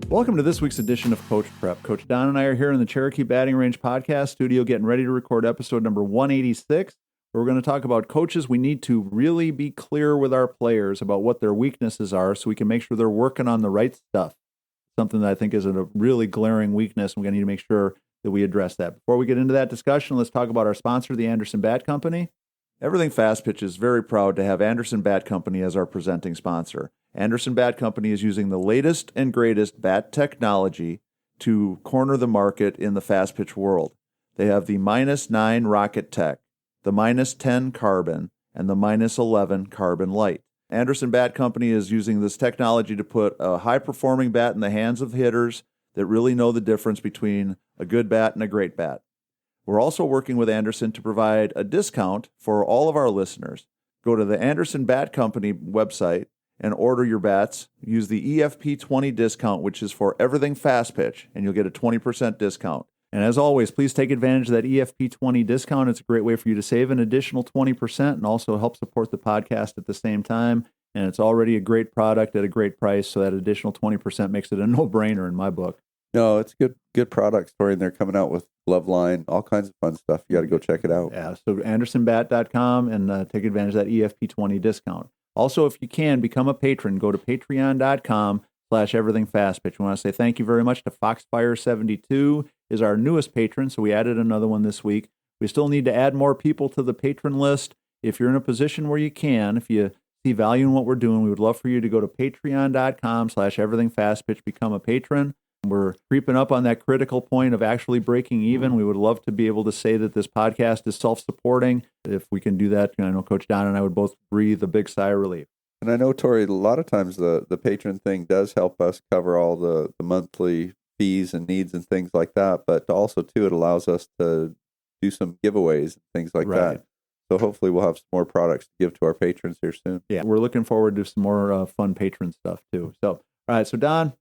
Welcome to this week's edition of Coach Prep. Coach Don and I are here in the Cherokee Batting Range podcast studio getting ready to record episode number 186. We're going to talk about coaches. We need to really be clear with our players about what their weaknesses are so we can make sure they're working on the right stuff. Something that I think is a really glaring weakness, and we're going to need to make sure that we address that. Before we get into that discussion, let's talk about our sponsor, the Anderson Bat Company. Everything Fast Pitch is very proud to have Anderson Bat Company as our presenting sponsor. Anderson Bat Company is using the latest and greatest bat technology to corner the market in the fast pitch world. They have the -9 Rocket Tech, the -10 Carbon, and the -11 Carbon Light. Anderson Bat Company is using this technology to put a high-performing bat in the hands of hitters that really know the difference between a good bat and a great bat. We're also working with Anderson to provide a discount for all of our listeners. Go to the Anderson Bat Company website and order your bats. Use the EFP20 discount, which is for everything fast pitch, and you'll get a 20% discount. And as always, please take advantage of that EFP20 discount. It's a great way for you to save an additional 20% and also help support the podcast at the same time. And it's already a great product at a great price, so that additional 20% makes it a no-brainer in my book. No, it's good product story, and they're coming out with glove line, all kinds of fun stuff. You got to go check it out. Yeah, so andersonbat.com and take advantage of that EFP20 discount. Also, if you can, become a patron. Go to patreon.com/everythingfastpitch. We want to say thank you very much to Foxfire72 is our newest patron, so we added another one this week. We still need to add more people to the patron list. If you're in a position where you can, if you see value in what we're doing, we would love for you to go to patreon.com/everythingfastpitch, become a patron. We're creeping up on that critical point of actually breaking even. We would love to be able to say that this podcast is self-supporting. If we can do that, I know Coach Don and I would both breathe a big sigh of relief. And I know, Tori, a lot of times the patron thing does help us cover all the monthly fees and needs and things like that. But also, too, it allows us to do some giveaways and things like that. So hopefully we'll have some more products to give to our patrons here soon. Yeah, we're looking forward to some more fun patron stuff, too. So, all right, so Don,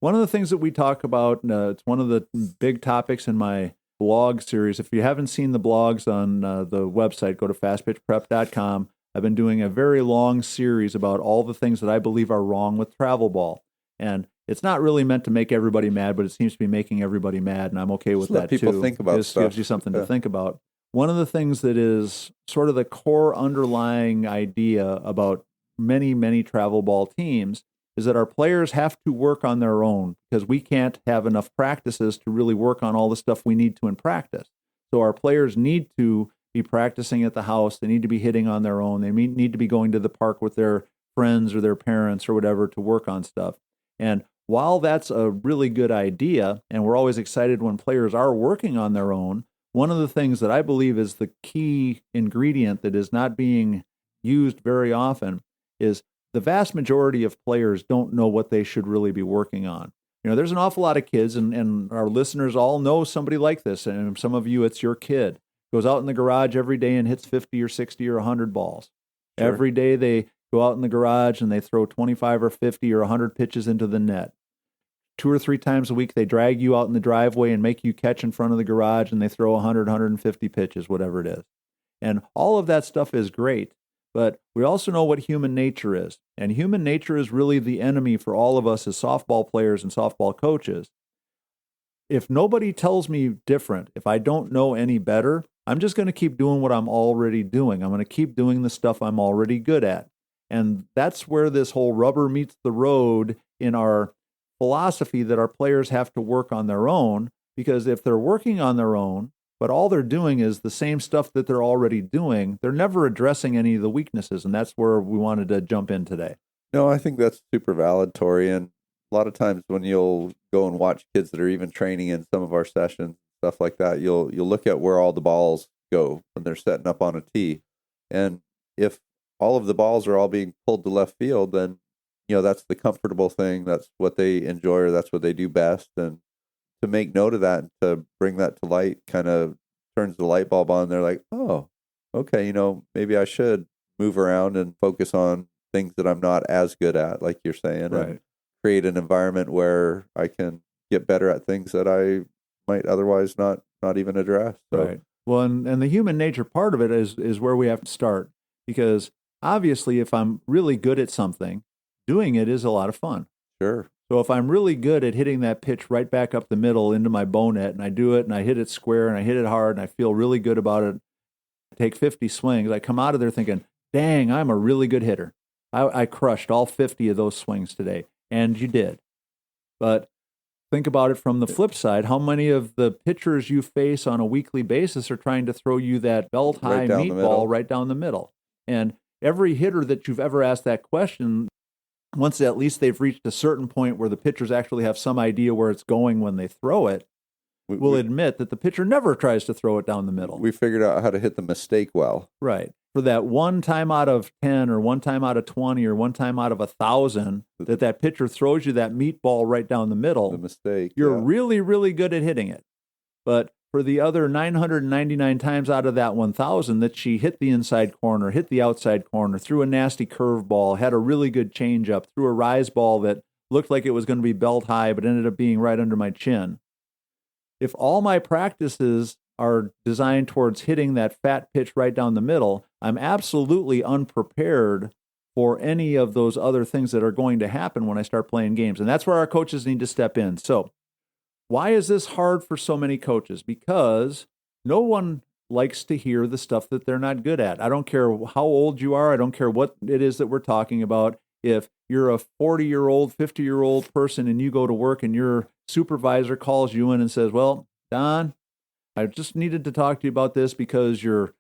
one of the things that we talk about, it's one of the big topics in my blog series. If you haven't seen the blogs on the website, go to fastpitchprep.com. I've been doing a very long series about all the things that I believe are wrong with travel ball. And it's not really meant to make everybody mad, but it seems to be making everybody mad, and I'm okay with that, too. People think about This stuff. gives you something to think about. One of the things that is sort of the core underlying idea about many, many travel ball teams is that our players have to work on their own because we can't have enough practices to really work on all the stuff we need to in practice. So our players need to be practicing at the house. They need to be hitting on their own. They need to be going to the park with their friends or their parents or whatever to work on stuff. And while that's a really good idea, and we're always excited when players are working on their own, one of the things that I believe is the key ingredient that is not being used very often is the vast majority of players don't know what they should really be working on. There's an awful lot of kids, and our listeners all know somebody like this, and some of you, it's your kid, goes out in the garage every day and hits 50 or 60 or 100 balls. Sure. Every day they go out in the garage and they throw 25 or 50 or 100 pitches into the net. 2 or 3 times a week, they drag you out in the driveway and make you catch in front of the garage, and they throw 100, 150 pitches, whatever it is. And all of that stuff is great. But we also know what human nature is. And human nature is really the enemy for all of us as softball players and softball coaches. If nobody tells me different, if I don't know any better, I'm just going to keep doing what I'm already doing. I'm going to keep doing the stuff I'm already good at. And that's where this whole rubber meets the road in our philosophy that our players have to work on their own. Because if they're working on their own, but all they're doing is the same stuff that they're already doing, they're never addressing any of the weaknesses, and that's where we wanted to jump in today. No, I think that's super valid, Tori, and a lot of times when you'll go and watch kids that are even training in some of our sessions, stuff like that, you'll look at where all the balls go when they're setting up on a tee, and if all of the balls are all being pulled to left field, then that's the comfortable thing, that's what they enjoy, or that's what they do best, and to make note of that and to bring that to light kind of turns the light bulb on. They're like, oh, okay, maybe I should move around and focus on things that I'm not as good at, like you're saying, right, and create an environment where I can get better at things that I might otherwise not even address. So. Right. Well, and the human nature part of it is where we have to start, because obviously if I'm really good at something, doing it is a lot of fun. Sure. So if I'm really good at hitting that pitch right back up the middle into my bow net, and I do it and I hit it square and I hit it hard and I feel really good about it, take 50 swings, I come out of there thinking, dang, I'm a really good hitter. I crushed all 50 of those swings today. And you did. But think about it from the flip side. How many of the pitchers you face on a weekly basis are trying to throw you that belt-high meatball right down the middle? And every hitter that you've ever asked that question, once at least they've reached a certain point where the pitchers actually have some idea where it's going when they throw it, will admit that the pitcher never tries to throw it down the middle. We figured out how to hit the mistake well. Right. For that one time out of 10 or one time out of 20 or one time out of 1,000 that pitcher throws you that meatball right down the middle, the mistake, you're really, really good at hitting it. But for the other 999 times out of that 1,000 that she hit the inside corner, hit the outside corner, threw a nasty curveball, had a really good changeup, threw a rise ball that looked like it was going to be belt high but ended up being right under my chin. If all my practices are designed towards hitting that fat pitch right down the middle, I'm absolutely unprepared for any of those other things that are going to happen when I start playing games. And that's where our coaches need to step in. So why is this hard for so many coaches? Because no one likes to hear the stuff that they're not good at. I don't care how old you are. I don't care what it is that we're talking about. If you're a 40-year-old, 50-year-old person and you go to work and your supervisor calls you in and says, well, Don, I just needed to talk to you about this because your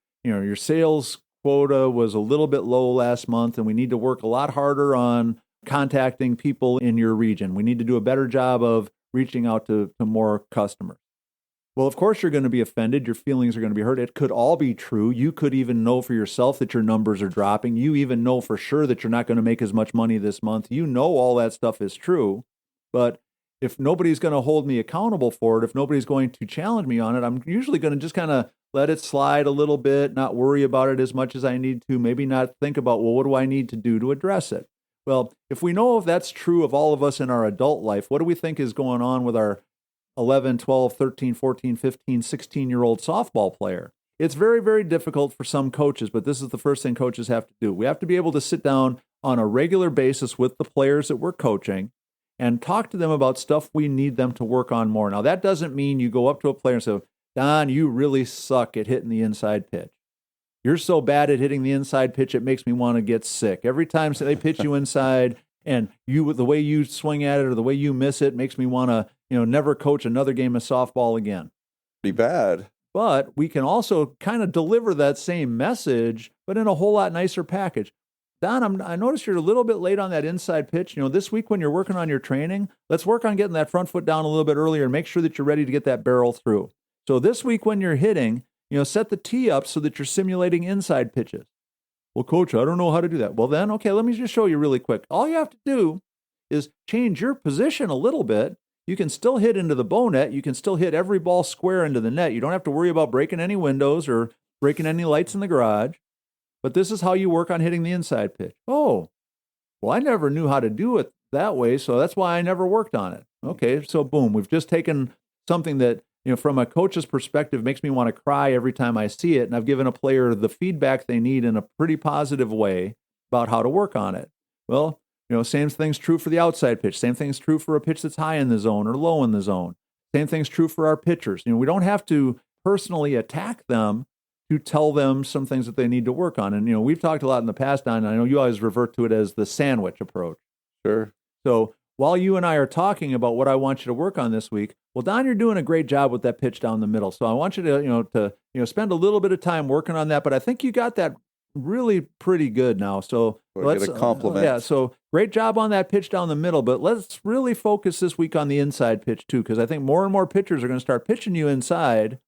sales quota was a little bit low last month and we need to work a lot harder on contacting people in your region. We need to do a better job of reaching out to more customers. Well, of course you're going to be offended. Your feelings are going to be hurt. It could all be true. You could even know for yourself that your numbers are dropping. You even know for sure that you're not going to make as much money this month. You know all that stuff is true. But if nobody's going to hold me accountable for it, if nobody's going to challenge me on it, I'm usually going to just kind of let it slide a little bit, not worry about it as much as I need to, maybe not think about, well, what do I need to do to address it? Well, if we know if that's true of all of us in our adult life, what do we think is going on with our 11, 12, 13, 14, 15, 16-year-old softball player? It's very, very difficult for some coaches, but this is the first thing coaches have to do. We have to be able to sit down on a regular basis with the players that we're coaching and talk to them about stuff we need them to work on more. Now, that doesn't mean you go up to a player and say, Don, you really suck at hitting the inside pitch. You're so bad at hitting the inside pitch, it makes me want to get sick. Every time they pitch you inside and the way you swing at it or the way you miss it makes me want to, never coach another game of softball again. Be bad. But we can also kind of deliver that same message, but in a whole lot nicer package. Don, I noticed you're a little bit late on that inside pitch. This week when you're working on your training, let's work on getting that front foot down a little bit earlier and make sure that you're ready to get that barrel through. So this week when you're hitting, set the tee up so that you're simulating inside pitches. Well, coach, I don't know how to do that. Well, then, okay, let me just show you really quick. All you have to do is change your position a little bit. You can still hit into the bow net. You can still hit every ball square into the net. You don't have to worry about breaking any windows or breaking any lights in the garage. But this is how you work on hitting the inside pitch. Oh, well, I never knew how to do it that way, so that's why I never worked on it. Okay, so boom, we've just taken something that, from a coach's perspective, makes me want to cry every time I see it, and I've given a player the feedback they need in a pretty positive way about how to work on it. Well, same thing's true for the outside pitch. Same thing's true for a pitch that's high in the zone or low in the zone. Same thing's true for our pitchers. We don't have to personally attack them to tell them some things that they need to work on. And, we've talked a lot in the past, Don, and I know you always revert to it as the sandwich approach. Sure. So while you and I are talking about what I want you to work on this week, well, Don, you're doing a great job with that pitch down the middle. So I want you to, spend a little bit of time working on that, but I think you got that really pretty good now. So let's get a compliment. So great job on that pitch down the middle, but let's really focus this week on the inside pitch too, because I think more and more pitchers are going to start pitching you inside.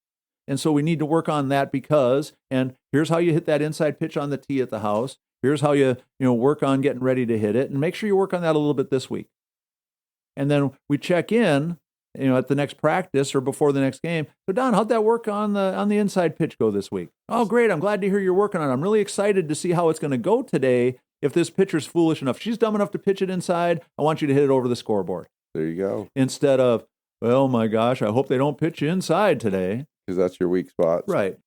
And so we need to work on that and here's how you hit that inside pitch on the tee at the house. Here's how you work on getting ready to hit it, and make sure you work on that a little bit this week. And then we check in, at the next practice or before the next game. So Don, how'd that work on the inside pitch go this week? Oh, great. I'm glad to hear you're working on it. I'm really excited to see how it's going to go today. If this pitcher's foolish enough, she's dumb enough to pitch it inside, I want you to hit it over the scoreboard. There you go. Instead of, well, my gosh, I hope they don't pitch you inside today. Because that's your weak spot. Right.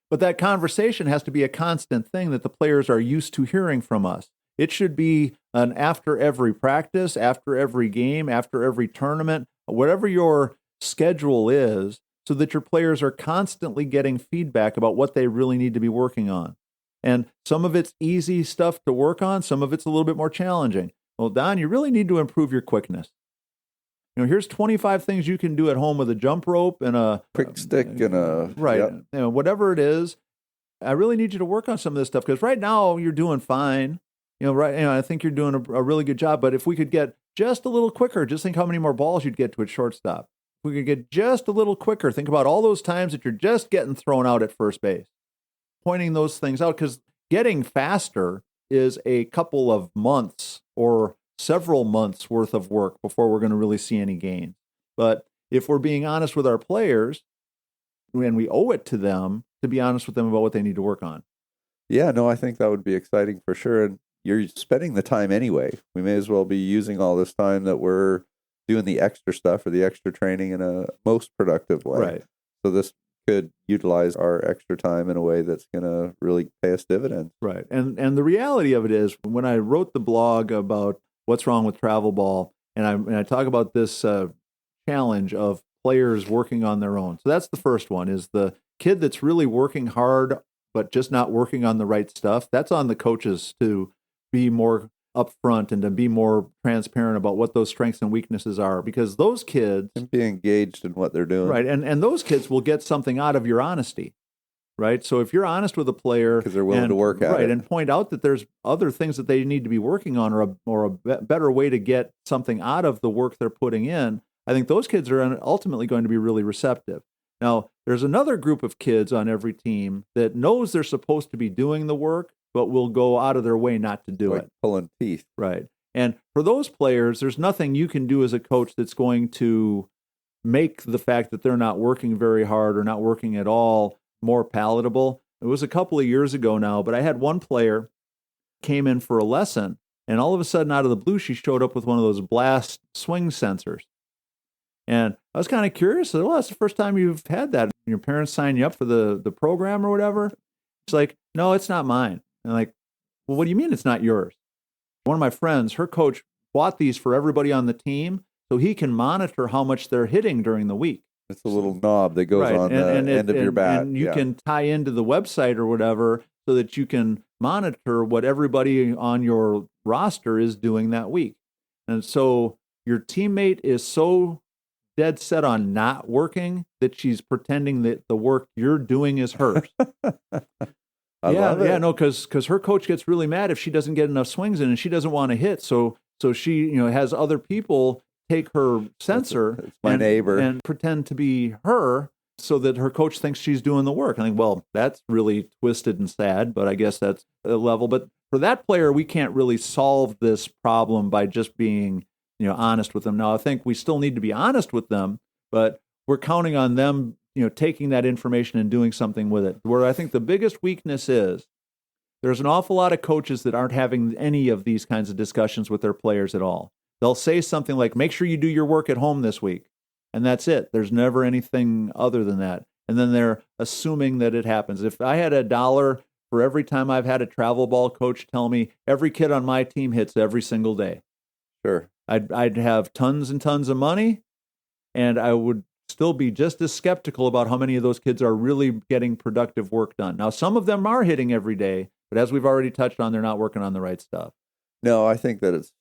But that conversation has to be a constant thing that the players are used to hearing from us. It should be an after every practice, after every game, after every tournament, whatever your schedule is, so that your players are constantly getting feedback about what they really need to be working on. And some of it's easy stuff to work on, some of it's a little bit more challenging. Well, Don, you really need to improve your quickness. Here's 25 things you can do at home with a jump rope and a quick stick and a right, yep. Whatever it is. I really need you to work on some of this stuff because right now you're doing fine. I think you're doing a really good job. But if we could get just a little quicker, just think how many more balls you'd get to at shortstop. If we could get just a little quicker, think about all those times that you're just getting thrown out at first base. Pointing those things out, because getting faster is a couple of months or several months worth of work before we're going to really see any gains. But if we're being honest with our players, and we owe it to them to be honest with them about what they need to work on. Yeah, no, I think that would be exciting for sure. And you're spending the time anyway. We may as well be using all this time that we're doing the extra stuff or the extra training in a most productive way. Right. So this could utilize our extra time in a way that's going to really pay us dividends. Right. And the reality of it is, when I wrote the blog about what's wrong with travel ball, and I talk about this challenge of players working on their own. So that's the first one, is the kid that's really working hard but just not working on the right stuff. That's on the coaches to be more upfront and to be more transparent about what those strengths and weaknesses are, because those kids and be engaged in what they're doing. Right. And those kids will get something out of your honesty. Right. So if you're honest with a player, because they're willing to work at it, and point out that there's other things that they need to be working on, or a better way to get something out of the work they're putting in, I think those kids are ultimately going to be really receptive. Now, there's another group of kids on every team that knows they're supposed to be doing the work, but will go out of their way not to do like it. Pulling teeth. Right. And for those players, there's nothing you can do as a coach that's going to make the fact that they're not working very hard or not working at all more palatable. It was a couple of years ago now, but I had one player came in for a lesson, and all of a sudden, out of the blue, she showed up with one of those blast swing sensors. And I was kind of curious. I said, well, that's the first time you've had that. Your parents signed you up for the program or whatever? It's like, no, it's not mine. And I'm like, well, what do you mean it's not yours? One of my friends, her coach, bought these for everybody on the team so he can monitor how much they're hitting during the week. It's a little knob that goes on the end of your bat. And you can tie into the website or whatever so that you can monitor what everybody on your roster is doing that week. And so your teammate is so dead set on not working that she's pretending that the work you're doing is hers. I love it. Yeah, no, because her coach gets really mad if she doesn't get enough swings in, and she doesn't want to hit. So she has other people take her sensor, it's my neighbor, and pretend to be her, so that her coach thinks she's doing the work. I think, well, that's really twisted and sad, but I guess that's a level. But for that player, we can't really solve this problem by just being honest with them. Now, I think we still need to be honest with them, but we're counting on them taking that information and doing something with it. Where I think the biggest weakness is, there's an awful lot of coaches that aren't having any of these kinds of discussions with their players at all. They'll say something like, make sure you do your work at home this week. And that's it. There's never anything other than that. And then they're assuming that it happens. If I had $1 for every time I've had a travel ball coach tell me every kid on my team hits every single day, sure, I'd have tons and tons of money, and I would still be just as skeptical about how many of those kids are really getting productive work done. Now, some of them are hitting every day, but as we've already touched on, they're not working on the right stuff. No, I think that it's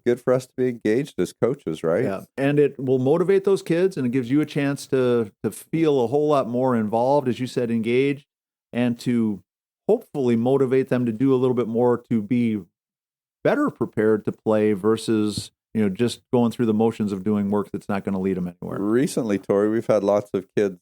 good for us to be engaged as coaches, right? Yeah, and it will motivate those kids, and it gives you a chance to feel a whole lot more involved, as you said, engaged, and to hopefully motivate them to do a little bit more to be better prepared to play versus just going through the motions of doing work that's not going to lead them anywhere. Recently, Tori, we've had lots of kids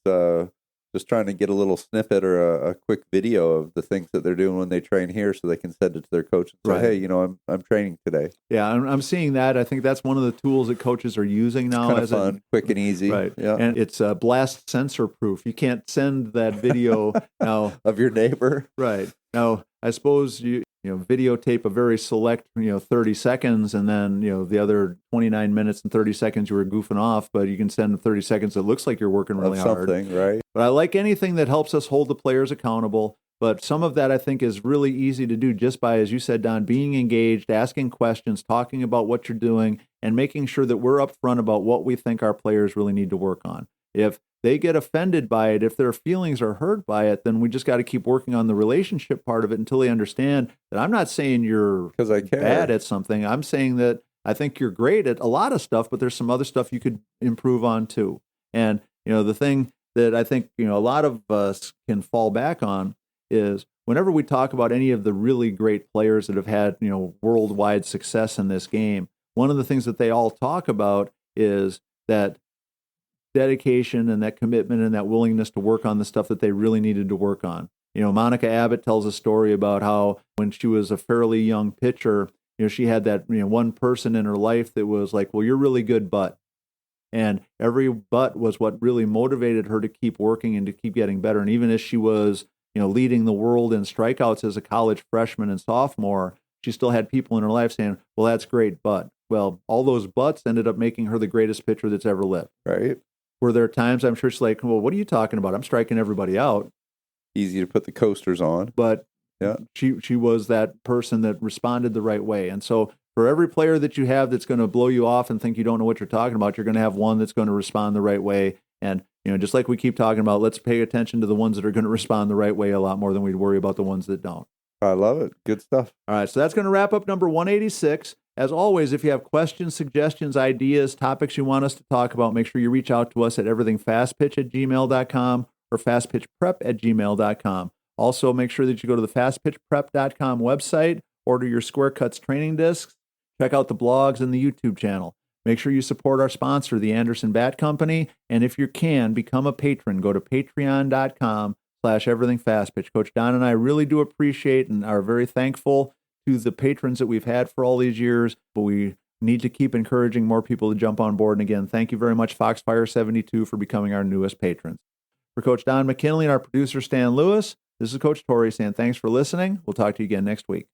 just trying to get a little snippet or a quick video of the things that they're doing when they train here, so they can send it to their coach and say, right. Hey, I'm training today. Yeah, I'm seeing that. I think that's one of the tools that coaches are using now. It's kind of fun, quick and easy. Right. Yeah. And it's blast sensor proof. You can't send that video now of your neighbor. Right. Now, I suppose you videotape a very select 30 seconds, and then the other 29 minutes and 30 seconds you were goofing off, but you can send 30 seconds that looks like you're working really hard. Something, right? But I like anything that helps us hold the players accountable. But some of that I think is really easy to do just by, as you said, Don, being engaged, asking questions, talking about what you're doing, and making sure that we're upfront about what we think our players really need to work on. If they get offended by it, if their feelings are hurt by it, then we just got to keep working on the relationship part of it until they understand that I'm not saying you're Because I care. bad at something. I'm saying that I think you're great at a lot of stuff, but there's some other stuff you could improve on too. And, the thing that I think, a lot of us can fall back on is whenever we talk about any of the really great players that have had, worldwide success in this game, one of the things that they all talk about is that dedication and that commitment and that willingness to work on the stuff that they really needed to work on. Monica Abbott tells a story about how when she was a fairly young pitcher, she had that, one person in her life that was like, well, you're really good, but. And every but was what really motivated her to keep working and to keep getting better. And even as she was, leading the world in strikeouts as a college freshman and sophomore, she still had people in her life saying, well, that's great, but. Well, all those buts ended up making her the greatest pitcher that's ever lived. Right. Were there times I'm sure she's like, well, what are you talking about? I'm striking everybody out. Easy to put the coasters on. But yeah, she was that person that responded the right way. And so for every player that you have that's going to blow you off and think you don't know what you're talking about, you're going to have one that's going to respond the right way. And, just like we keep talking about, let's pay attention to the ones that are going to respond the right way a lot more than we'd worry about the ones that don't. I love it. Good stuff. All right, so that's going to wrap up number 186. As always, if you have questions, suggestions, ideas, topics you want us to talk about, make sure you reach out to us at everythingfastpitch@gmail.com or fastpitchprep@gmail.com. Also, make sure that you go to the fastpitchprep.com website, order your Square Cuts training discs, check out the blogs and the YouTube channel. Make sure you support our sponsor, the Anderson Bat Company, and if you can, become a patron. Go to patreon.com/everythingfastpitch. Coach Don and I really do appreciate and are very thankful to the patrons that we've had for all these years, but we need to keep encouraging more people to jump on board. And again, thank you very much, Foxfire72, for becoming our newest patrons. For Coach Don McKinley and our producer, Stan Lewis, this is Coach Torrey saying thanks for listening. We'll talk to you again next week.